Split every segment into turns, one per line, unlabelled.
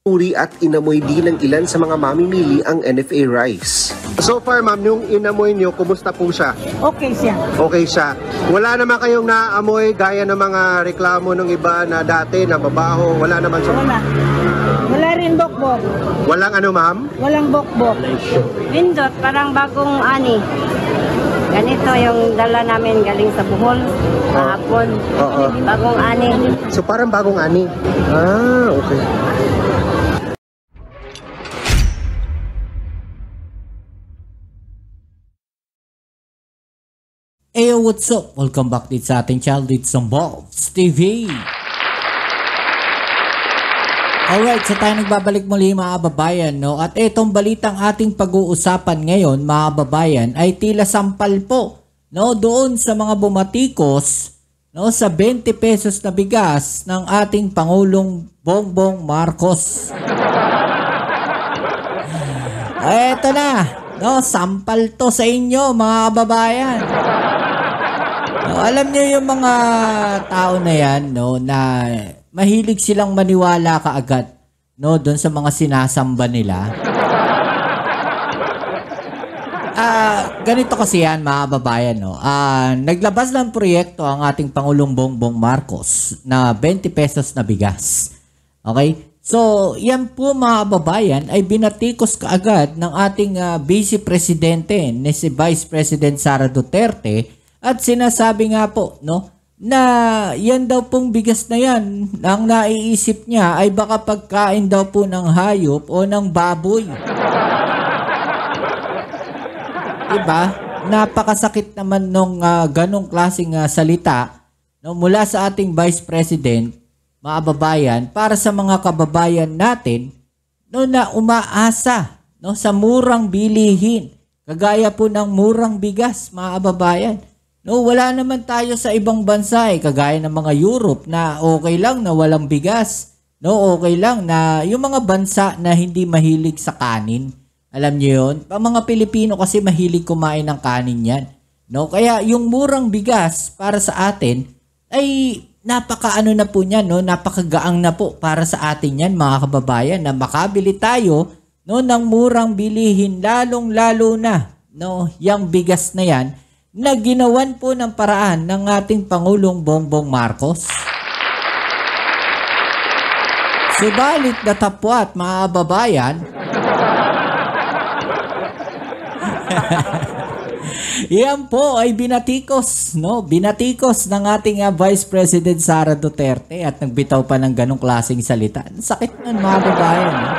Uri at inamoy din ng ilan sa mga mamimili ang NFA rice. So far ma'am, yung inamoy nyo, kumusta po siya?
Okay siya.
Okay siya. Wala naman kayong naamoy gaya ng mga reklamo ng iba na dati na babaho, wala naman siya?
Wala. Wala rin bokbok.
Walang ano ma'am?
Walang bokbok.
Pindot, parang bagong ani. Ganito yung dala namin galing sa Bohol, kahapon.
Oo.
Bagong ani.
So parang bagong ani. Ah, okay.
Hey, what's up? Welcome back dito sa ating channel dito sa Bobs TV. Alright, so tayo nagbabalik muli mga kababayan, no? At itong balitang ating pag-uusapan ngayon mga kababayan ay tila sampal po, no? Doon sa mga bumatikos, no? Sa 20 pesos na bigas ng ating Pangulong Bongbong Marcos. Eto na, no? Sampal to sa inyo mga kababayan. No, alam niyo yung mga tao na yan, no, na mahilig silang maniwala kaagad, no, doon sa mga sinasamba nila. Ganito kasi yan mga kababayan, no. Naglabas ng proyekto ang ating Pangulong Bongbong Marcos na 20 pesos na bigas. Okay? So, yan po mga kababayan ay binatikos kaagad ng ating Vice Presidente ni si Vice President Sara Duterte. At sinasabi nga po, no, na yan daw pong bigas na yan, ang naiisip niya ay baka pagkain daw po ng hayop o ng baboy. Diba? Napakasakit naman nung ganong klaseng salita, no, mula sa ating Vice President, mga kababayan, para sa mga kababayan natin, no, na umaasa, no, sa murang bilihin. Kagaya po ng murang bigas, mga kababayan. No, wala naman tayo sa ibang bansa kagaya ng mga Europe na okay lang na walang bigas. No, okay lang na yung mga bansa na hindi mahilig sa kanin. Alam niyo yun? Ang mga Pilipino kasi mahilig kumain ng kanin yan. No, kaya yung murang bigas para sa atin ay napakaano na po niyan, no? Napakagaang na po para sa atin yan mga kababayan na makabili tayo, no, ng murang bilihin, lalong-lalo na, no, yung bigas na yan na ginawan po ng paraan ng ating Pangulong Bongbong Marcos. Subalit datapwat mga kababayan, yan po ay binatikos, no? Binatikos ng ating Vice President Sara Duterte at nagbitaw pa ng ganong klaseng salita. Sakit nun mga kababayan. No?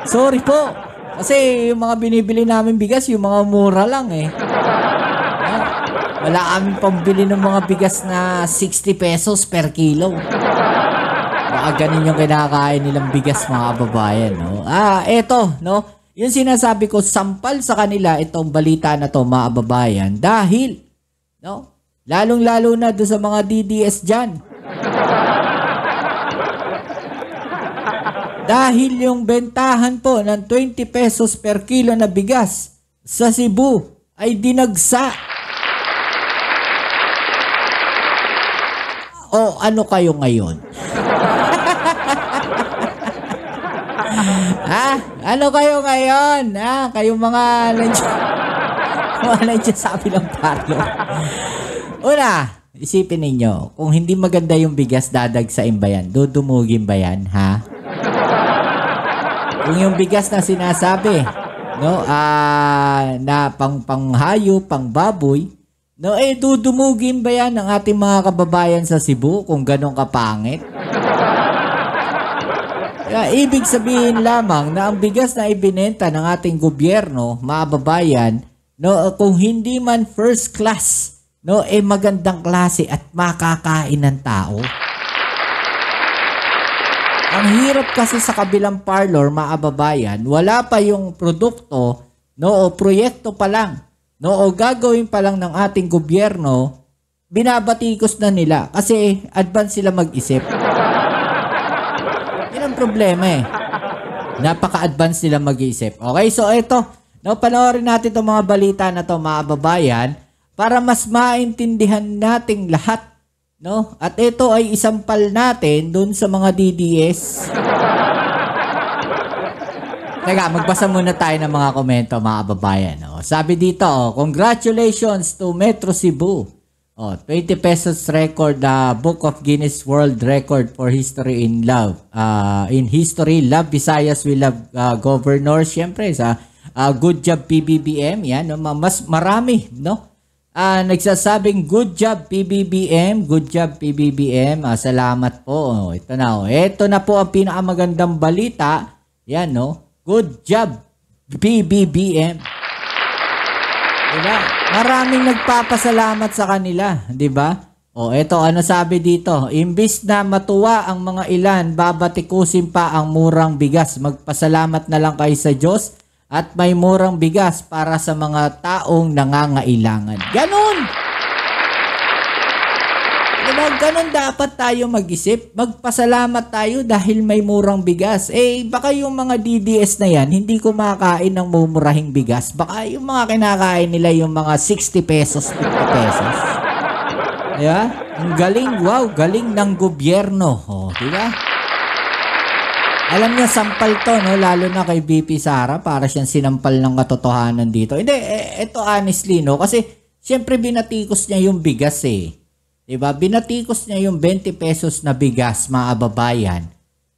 Sorry po. Kasi yung mga binibili namin bigas, yung mga mura lang Wala kami pambili ng mga bigas na 60 pesos per kilo. Baka ganun yung kinakain nilang bigas mga kababayan, no? Eto, no? Yung sinasabi ko, sampal sa kanila itong balita na to mga kababayan dahil, no? Lalong-lalo na doon sa mga DDS dyan. Dahil yung bentahan po ng 20 pesos per kilo na bigas sa Cebu ay dinagsa. O ano kayo ngayon? Ano kayo ngayon? Kayong mga nandiyan sa kabilang parlor. Una, isipin ninyo, kung hindi maganda yung bigas dadagsain ba yan? Dudumugin ba yan, ha? Kung yung bigas na sinasabi, no, na panghayo, pangbaboy, no, dudumugin ba yan ng ating mga kababayan sa Cebu kung ganong kapangit? Kaya, ibig sabihin lamang na ang bigas na ibinenta ng ating gobyerno, mga kababayan, no, kung hindi man first class, no, magandang klase at makakain ng tao. Ang hirap kasi sa kabilang parlor, mga kababayan, wala pa yung produkto, no, o proyekto pa lang, no, o gagawin pa lang ng ating gobyerno, binabatikos na nila kasi advance sila mag-isip. Yan ang problema Napaka-advance nila mag-isip. Okay, so ito, no, panoorin natin itong mga balita na to mga kababayan para mas maintindihan nating lahat, No? At ito ay isampal natin dun sa mga DDS. Teka, magbasa muna tayo ng mga komento, mga kababayan. Oh, sabi dito, congratulations to Metro Cebu. 20 pesos record, Book of Guinness World Record for History in Love. In history, love Visayas, we love governor. Siyempre, sa good job PBBM. Yan, no? Mas marami, no? Nagsasabing good job PBBM, good job PBBM. Salamat po. Ito na po ang pinakamagandang balita. Yan, no? Good job PBBM. Diba? Maraming nagpapasalamat sa kanila, 'di ba? Eto ano sabi dito? Imbis na matuwa ang mga ilan, babatikusin pa ang murang bigas. Magpasalamat na lang kayo sa Diyos at may murang bigas para sa mga taong nangangailangan. Ganon! Diba? Ganon dapat tayo mag-isip. Magpasalamat tayo dahil may murang bigas. Baka yung mga DDS na yan, hindi kumakain ng mumurahing bigas. Baka yung mga kinakain nila yung mga 60 pesos, 50 pesos. Diba? Ang galing, wow, galing ng gobyerno. Diba? Alam niya, sampal to, no? Lalo na kay BP Sara, para siyang sinampal ng katotohanan dito. Hindi, ito honestly, no? Kasi, syempre binatikos niya yung bigas, Diba? Binatikos niya yung 20 pesos na bigas, mga kababayan.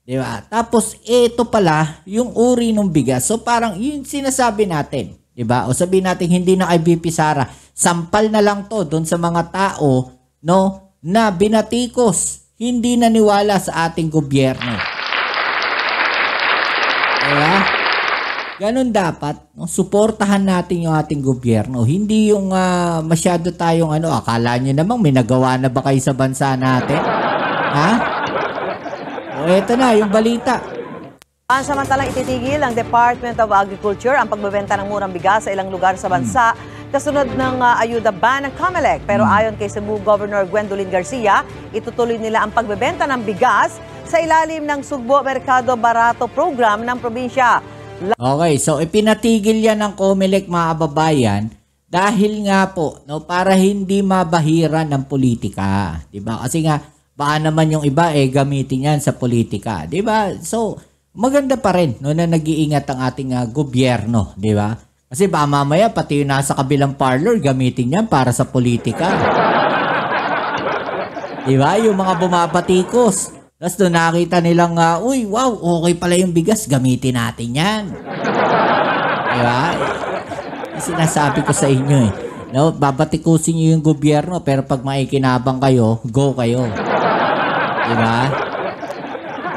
Diba? Tapos, ito pala, yung uri ng bigas. So, parang, yung sinasabi natin. Diba? O sabihin natin, hindi na kay BP Sara. Sampal na lang to doon sa mga tao, no? Na binatikos. Hindi naniwala sa ating gobyerno. Diba? Ganon dapat, no? Suportahan natin yung ating gobyerno. Hindi yung masyado tayong akala nyo namang may nagawa na ba kayo sa bansa natin? Ha? Eto na, yung balita.
Pansamantalang ititigil ng Department of Agriculture ang pagbebenta ng murang bigas sa ilang lugar sa bansa kasunod ng ayuda ban ng COMELEC. Pero ayon kay Cebu Governor Gwendolyn Garcia, itutuloy nila ang pagbebenta ng bigas sa ilalim ng Sugbo Merkado Barato program ng probinsya.
Okay, so ipinatigil yan ng COMELEC, mga kababayan, dahil nga po, no, para hindi mabahiran ng politika. Diba? Kasi nga, baka naman yung iba gamitin yan sa politika. Diba? So, maganda pa rin, no, na nag-iingat ang ating gobyerno. Diba? Kasi baka mamaya, pati yung nasa kabilang parlor, gamitin yan para sa politika. Diba? Yung mga bumabatikos. Tapos doon nakita nilang, uy, wow, okay pala yung bigas, gamitin natin yan. Diba? Sinasabi ko sa inyo no, babatikusin nyo yung gobyerno, pero pag maikinabang kayo, go kayo. Diba?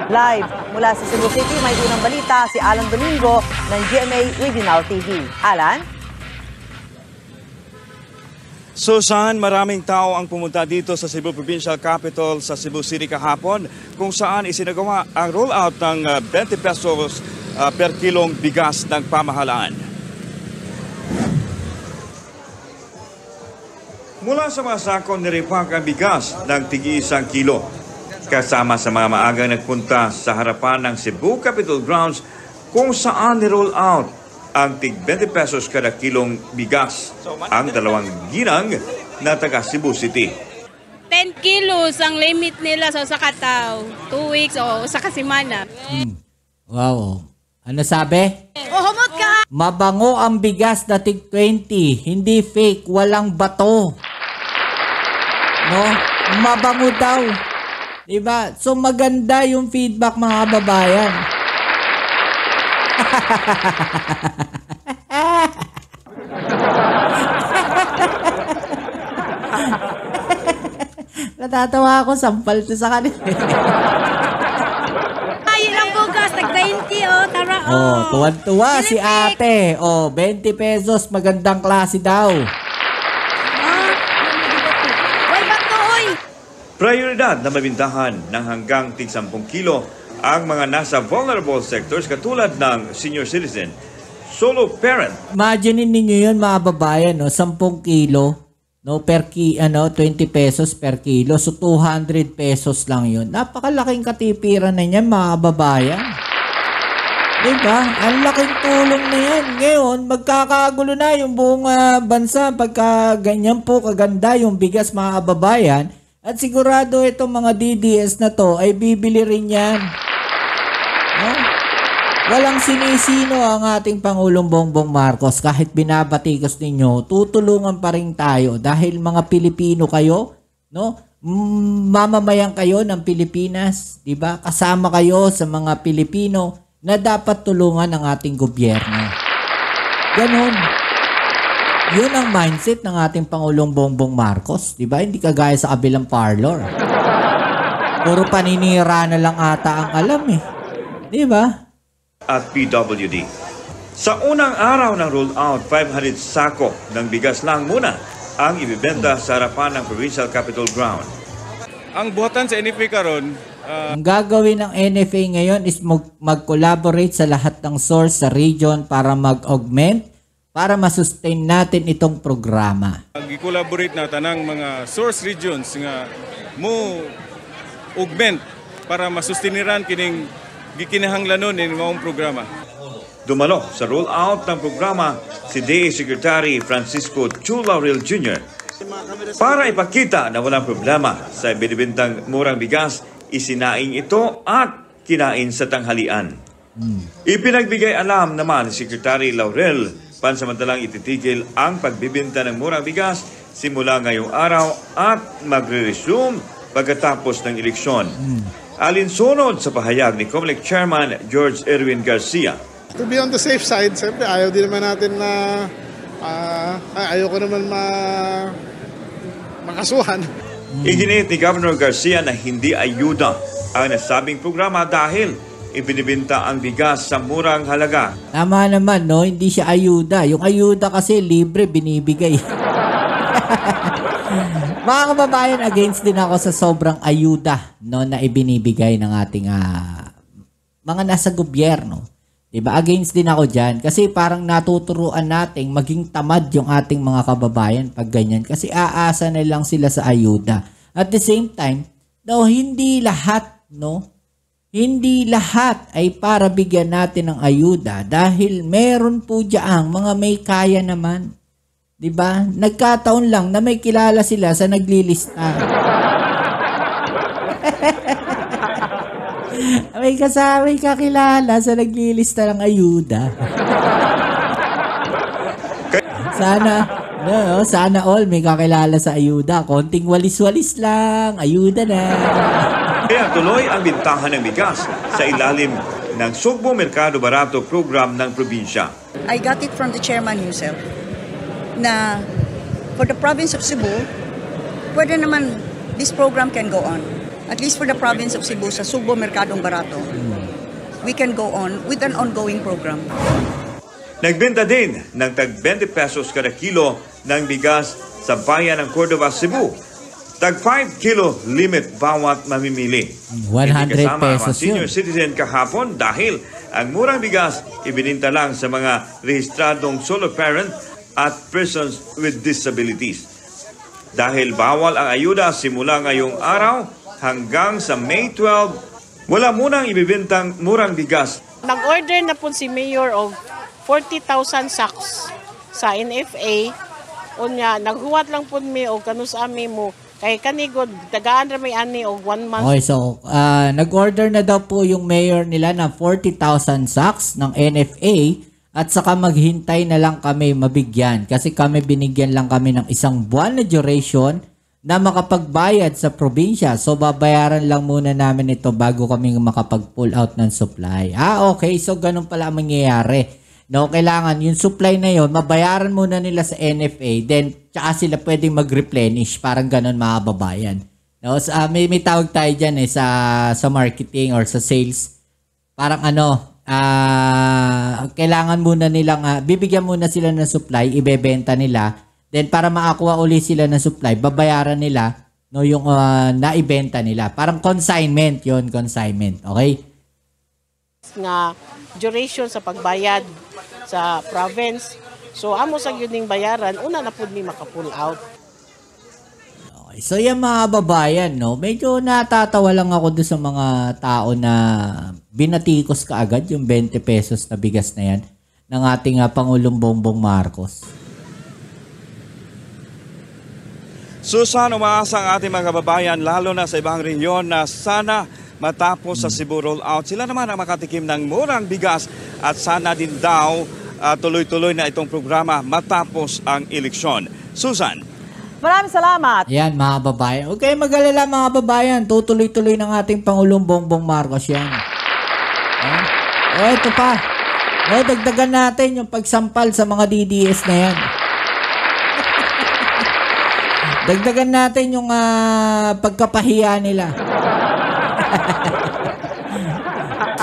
Live mula sa Cebu City, may unang balita si Alan Domingo ng GMA Regional TV. Alan?
Susan, maraming tao ang pumunta dito sa Cebu Provincial Capital sa Cebu City kahapon kung saan isinagawa ang rollout ng 20 pesos per kilong bigas ng pamahalaan. Mula sa mga sakong niripak ang bigas ng tig-1 kilo. Kasama sa mga maagang nagpunta sa harapan ng Cebu Capitol Grounds kung saan ni-roll out ang tig 20 pesos kada kilong bigas ang 2 ginang na taga Cebu City.
10 kilos ang limit nila sa sakataw. 2 weeks o sa kasimana.
Wow. Ano sabi?
Humot ka!
Mabango ang bigas na tig 20. Hindi fake. Walang bato. No? Mabango daw. Diba? So maganda yung feedback, mga kababayan. Natatawa ako, sampal to sa kanila.
Ay, ilang bugas, nag-20 tara
Tuwan-tuwa si ate. 20 pesos, magandang klase daw.
Why bato, oy?
Prioridad na mabintahan ng hanggang tig 10 kilo ang mga nasa vulnerable sectors katulad ng senior citizen, solo parent.
Imagine ninyo yun, mga babayan, no? 10 kilo, no? 20 pesos per kilo. So, 200 pesos lang yun. Napakalaking katipiran na yan, mga babayan. Diba? Ang laking tulong na yan. Ngayon, magkakagulo na yung buong bansa pagka ganyan po kaganda yung bigas, mga babayan. At sigurado itong mga DDS na to ay bibili rin yan. No? Walang sinisino ang ating Pangulong Bongbong Marcos. Kahit binabatikos ninyo, tutulungan pa rin tayo dahil mga Pilipino kayo, no? Mamamayan kayo ng Pilipinas, di ba? Kasama kayo sa mga Pilipino na dapat tulungan ng ating gobyerno. Ganon. Yun ang mindset ng ating Pangulong Bongbong Marcos, di ba? Hindi kagaya sa kabilang parlor. Puro paninira na lang ata ang alam eh. Di ba?
At PWD. Sa unang araw ng rollout, 500 sako ng bigas lang muna ang ibibenta sa harapan ng Provincial Capitol Ground.
Ang buhatan sa NFA karon,
Ang gagawin ng NFA ngayon is mag-collaborate sa lahat ng source sa region para mag-augment, para masustain natin itong programa.
gi-collaborate na tanang mga source regions nga mo augment para masustiniran kining gikinahanglanon in maong programa.
Dumalo sa rollout ng programa si DA Secretary Francisco Chu Laurel Jr. Para ipakita na walang problema sa binibintang murang bigas, isinaing ito at kinain sa tanghalian. Ipinagbigay alam naman ni Secretary Laurel, pansamantalang ititigil ang pagbibinta ng murang bigas simula ngayong araw at magre-resume pagkatapos ng eleksyon. Alinsunod sa pahayag ni COMELEC Chairman George Erwin Garcia.
To be on the safe side, siyempre ayaw din naman natin na ayaw ko naman makasuhan.
Iginit ni Governor Garcia na hindi ayuda ang nasabing programa dahil ibinibinta ang bigas sa murang halaga.
Tama naman, no? Hindi siya ayuda. Yung ayuda kasi libre, binibigay. Mga kababayan, against din ako sa sobrang ayuda, no, na ibinibigay ng ating mga nasa gobyerno. Diba? Against din ako dyan. Kasi parang natuturuan nating maging tamad yung ating mga kababayan pag ganyan. Kasi aasa na lang sila sa ayuda. At the same time, no, hindi lahat, no? Hindi lahat ay para bigyan natin ng ayuda dahil meron po diyaang mga may kaya naman. 'Di ba? Nagkataon lang na may kilala sila sa naglilista. May kasama kakilala sa naglilista ng ayuda. Sana all may kakilala sa ayuda. Konting walis-walis lang, ayuda na.
Kaya tuloy ang bintahan ng bigas sa ilalim ng Sugbo Merkado Barato program ng probinsya.
I got it from the chairman himself na for the province of Cebu, pwede naman this program can go on. At least for the province of Cebu sa Sugbo Merkadong Barato, we can go on with an ongoing program.
Nagbenta din ng tag 20 pesos kada kilo ng bigas sa bayan ng Cordova, Cebu. Tag 5 kilo limit bawat mamimili.
100
kasama
pesos
ang senior
yun.
citizen kahapon dahil ang murang bigas ibininta lang sa mga rehistradong solo parent at persons with disabilities. Dahil bawal ang ayuda simula ngayong araw hanggang sa May 12, wala munang ibibintang murang bigas.
Nag-order na po si Mayor of 40,000 sacks sa NFA. Unya, naghuwat lang po mi o kanus ami mo. Kay kanigod, tagaan ra may ani og 1 month.
Okay, so nag-order na daw po yung mayor nila ng 40,000 sacks ng NFA at saka maghintay na lang kami mabigyan kasi kami binigyan lang kami ng 1 buwan na duration na makapagbayad sa probinsya. So babayaran lang muna namin ito bago kami makapag-pull out ng supply. Okay, so ganun pala ang mangyayari. No, kailangan yung supply na yon mabayaran muna nila sa NFA, then tsaka sila pwedeng mag-replenish, parang ganun mga babayan. No, so, may tawag tayo dyan sa marketing or sa sales. Parang kailangan muna nilang bibigyan muna sila ng supply, ibebenta nila, then para makakuha uli sila ng supply, babayaran nila no yung naibenta nila. Parang consignment 'yon, consignment, okay?
Nga duration sa pagbayad sa province. So amo sa gyud ning bayaran una na pud mi maka-pull out.
Okay, so yung mga babayan, no, medyo natatawa lang ako doon sa mga tao na binatikos kaagad yung 20 pesos na bigas na yan ng ating Pangulong Bongbong Marcos.
Susan, umaasa ang ating mga kababayan, lalo na sa ibang rehiyon, na sana matapos sa Cebu rollout, sila naman ang makatikim ng murang bigas at sana din daw tuloy-tuloy na itong programa matapos ang eleksyon. Susan.
Maraming salamat.
Yan mga babayan. Huwag kayong mag-alala mga babayan. Tutuloy-tuloy ng ating Pangulong Bongbong Marcos yan. Ito pa. Dagdagan natin yung pagsampal sa mga DDS na yan. Dagdagan natin yung pagkapahiya nila.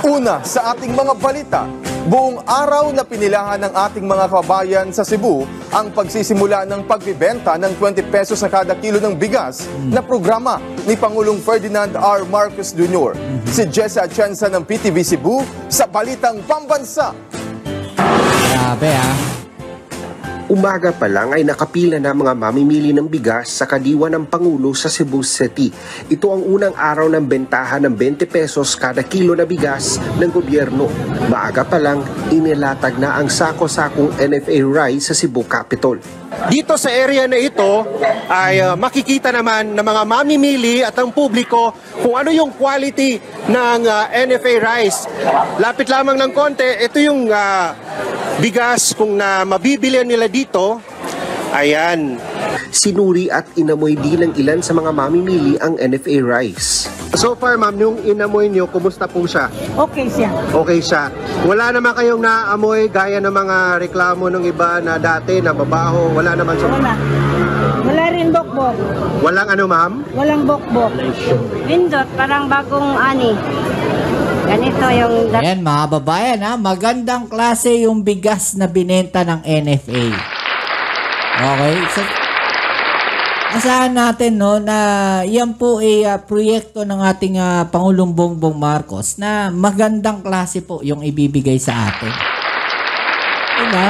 Una sa ating mga balita, buong araw na pinilahan ng ating mga kababayan sa Cebu ang pagsisimula ng pagbibenta ng 20 pesos sa kada kilo ng bigas na programa ni Pangulong Ferdinand R. Marcos Jr. Si Jessa Atienza ng PTV Cebu sa Balitang Pambansa.
Grabe
Umaga pa lang ay nakapila na mga mamimili ng bigas sa kadiwa ng Pangulo sa Cebu City. Ito ang unang araw ng bentahan ng 20 pesos kada kilo na bigas ng gobyerno. Maaga pa lang, inilatag na ang sako-sakong NFA rice sa Cebu Capitol. Dito sa area na ito ay makikita naman ng mga mamimili at ang publiko kung ano yung quality ng NFA rice. Lapit lamang ng konti, ito yung bigas kung mabibilihan nila dito. Ayan. Sinuri at inamoy din ng ilan sa mga mamimili ang NFA rice. So far, ma'am, yung inamoy nyo, kumusta po siya?
Okay siya.
Okay siya. Wala naman kayong naamoy gaya ng mga reklamo ng iba na dati na babaho. Wala naman sa...
Wala. Wala rin bokbok.
Walang ano, ma'am?
Walang bokbok.
Pindot, parang bagong ani. Ganito yung...
Ayan mga babayan magandang klase yung bigas na binenta ng NFA. Okay? So, asahan natin na yan po ay proyekto ng ating Pangulong Bongbong Marcos na magandang klase po yung ibibigay sa atin. Diba?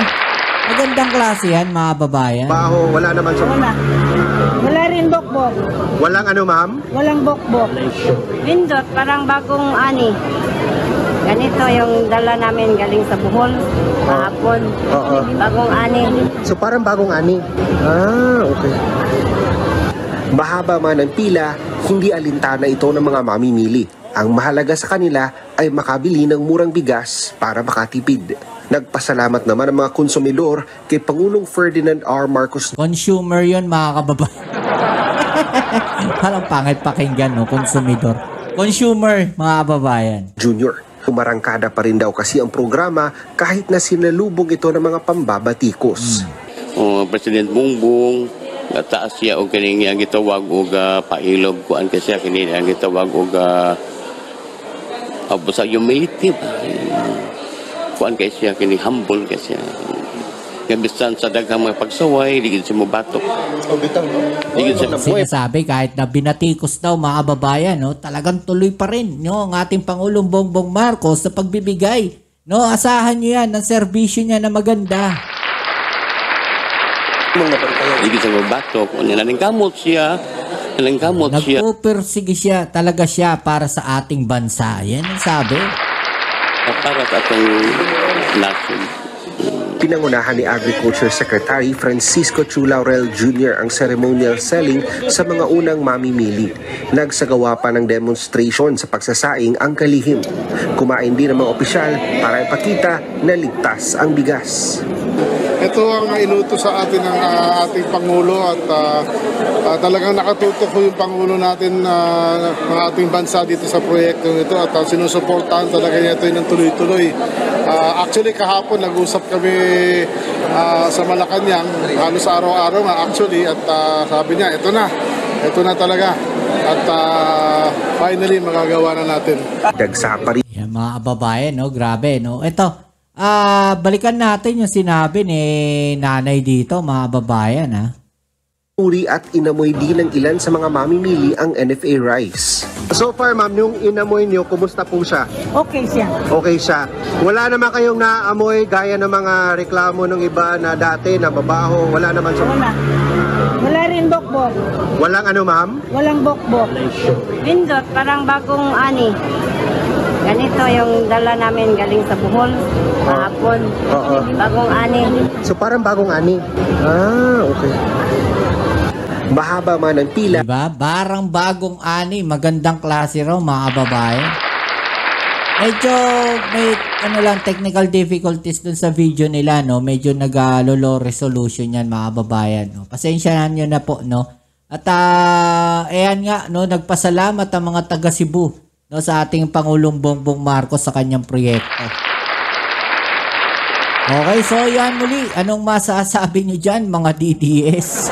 Magandang klase yan mga babayan.
Baho, wala naman sa...
Wala. Wala rin bokbok.
Walang ano, ma'am?
Walang bokbok.
Pindot, parang bagong ani. Ganito yung dala namin galing sa Bohol. Kahapon. Bagong ani.
So parang bagong ani. Okay. Mahaba man ang pila, hindi alintana ito ng mga mamimili. Ang mahalaga sa kanila ay makabili ng murang bigas para makatipid. Nagpasalamat naman ang mga konsumidor kay Pangulong Ferdinand R. Marcos.
Consumer yun mga kababayan. Parang pangit pakinggan, konsumidor. Consumer, mga kababayan.
Junior. Umarangkada pa rin daw kasi ang programa kahit na sinalubog ito ng mga pambabatikos.
President Bongbong, taas siya o kining ang gitawag og pailog kuan kasi kini ang gitawag og sa humility kuan kay siya kini humble kasi kabisan sa daghang mga pagsaway digid si mobatok.
Sinasabi kahit na binatikos daw mga kababayan, talagang tuloy pa rin ang ating Pangulong Bongbong Marcos sa pagbibigay. Asahan niyo yan ng serbisyo niya na maganda.
Digid sa mobatok, nalangkamot siya.
Nagpupursige siya, talaga siya para sa ating bansa. Yan ang sabi.
Para sa atong nation.
Pinangunahan ni Agriculture Secretary Francisco Chu Laurel Jr. ang ceremonial selling sa mga unang mamimili. Nagsagawa pa ng demonstration sa pagsasaing ang kalihim. Kumain din ang mga opisyal para ipakita na ligtas ang bigas.
Ito ang inuto sa atin ng ating Pangulo at talagang nakatutok ko yung Pangulo natin ng ating bansa dito sa proyekto nito at sinusuportahan talaga niya ito ng tuloy-tuloy. Actually kahapon nag-usap kami sa Malacanang halos araw-araw nga actually at sabi niya ito na talaga at finally magagawa na natin.
Dagsa pa rin.
Yan mga kababayan, grabe, Ito, balikan natin yung sinabi ni nanay dito, mga babayan,
Uri at inamoy din ng ilan sa mga mamimili ang NFA rice. So far, ma'am, yung inamoy nyo, kumusta po siya?
Okay siya.
Okay siya. Wala naman kayong naamoy gaya ng mga reklamo ng iba na dati na babaho. Wala naman sa...
Wala. Wala rin bokbok.
Walang ano, ma'am?
Walang bokbok.
Pindot, parang bagong ani. Ganito yung dala namin galing sa Bohol. Kahapon. Bagong ani.
So parang bagong ani. Okay. Mahaba man ang pila.
Diba? Barang bagong ani, magandang klase raw mga babae. Medyo may technical difficulties dun sa video nila, no? Medyo low resolution yan mga babayan, no? Pasensyahan nyo na po, no? At ayan nga, no, nagpasalamat ang mga taga Cebu, no, sa ating Pangulong Bongbong Marcos sa kanyang proyekto. Okay, so yan muli. Anong masasabi nyo dyan, mga DDS?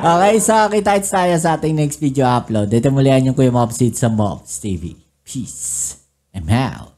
Okay, so kita-kits tayo sa ating next video upload. Dito muli ang yung Kuya Mobs sa Mobs TV. Peace. I'm out.